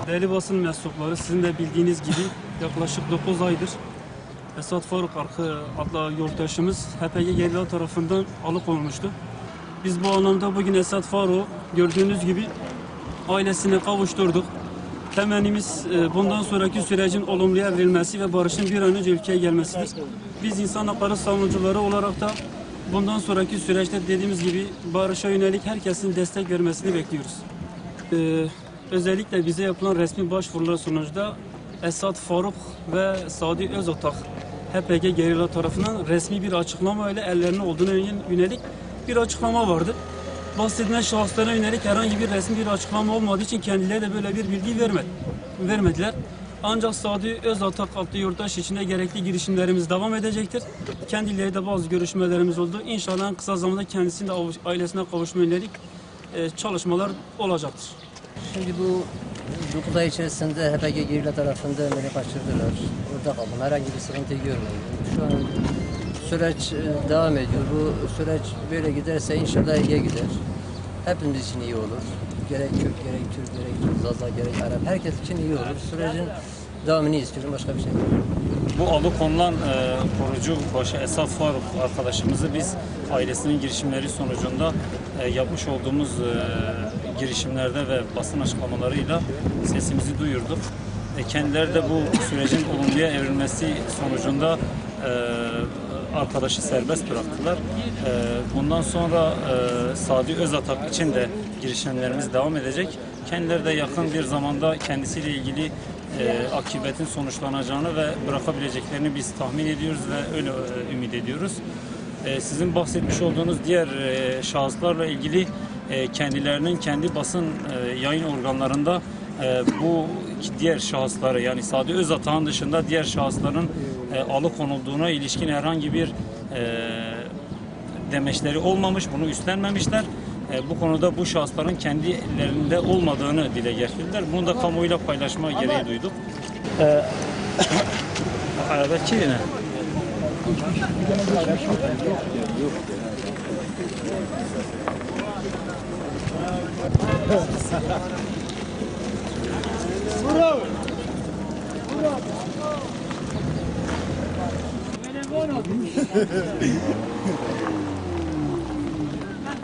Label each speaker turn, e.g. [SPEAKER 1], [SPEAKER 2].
[SPEAKER 1] Değerli basın mensupları, sizin de bildiğiniz gibi yaklaşık 9 aydır Esad Faruk adlı yurttaşımız HPG gerillalar tarafından alıkonulmuştu. Biz bu anlamda bugün Esad Faruk'u gördüğünüz gibi ailesine kavuşturduk. Temennimiz bundan sonraki sürecin olumluya evrilmesi ve barışın bir an önce ülkeye gelmesidir. Biz insan hakları savunucuları olarak da bundan sonraki süreçte dediğimiz gibi barışa yönelik herkesin destek vermesini bekliyoruz. Özellikle bize yapılan resmi başvurular sonucunda Esad Faruk ve Sadi Özotak HPG gerillalar tarafından resmi bir açıklama ile ellerine olduğuna yönelik bir açıklama vardı. Bahsedilen şahıslara yönelik herhangi bir resmi bir açıklama olmadığı için kendileri de böyle bir bilgi vermediler. Ancak Sadi Özatak adlı yurttaş içinde gerekli girişimlerimiz devam edecektir. Kendileri de bazı görüşmelerimiz oldu. İnşallah en kısa zamanda kendisinin de ailesine kavuşma yönelik çalışmalar olacaktır.
[SPEAKER 2] Şimdi bu 9 ay içerisinde HPG gerillalar tarafından beni kaçırdılar. Orada kaldım. Herhangi bir sıkıntı görmedim. Şu an süreç devam ediyor. Bu süreç böyle giderse inşallah iyiye gider. Hepimiz için iyi olur. Gerek Kürt, gerek Türk, gerek Zaza, gerek Arap. Herkes için iyi olur. Sürecin devamını istiyorum. Başka bir şey değil.
[SPEAKER 3] Bu alıkonulan korucu başı Esad Faruk arkadaşımızı biz ailesinin girişimleri sonucunda yapmış olduğumuz girişimlerde ve basın açıklamalarıyla sesimizi duyurduk. Kendileri de bu sürecin olumluya evrilmesi sonucunda arkadaşı serbest bıraktılar. Bundan sonra Sadi Özatak için de girişimlerimiz devam edecek. Kendileri de yakın bir zamanda kendisiyle ilgili akıbetin sonuçlanacağını ve bırakabileceklerini biz tahmin ediyoruz ve öyle ümit ediyoruz. Sizin bahsetmiş olduğunuz diğer şahıslarla ilgili kendilerinin kendi basın yayın organlarında bu diğer şahısları yani Sadi Özatak'ın dışında diğer şahısların alıkonulduğuna ilişkin herhangi bir demeçleri olmamış, bunu üstlenmemişler. Bu konuda bu şahısların kendilerinde olmadığını dile getirdiler. Bunu da kamuoyuyla paylaşma gereği duyduk. Belki yine.
[SPEAKER 4] Bravo. Bravo.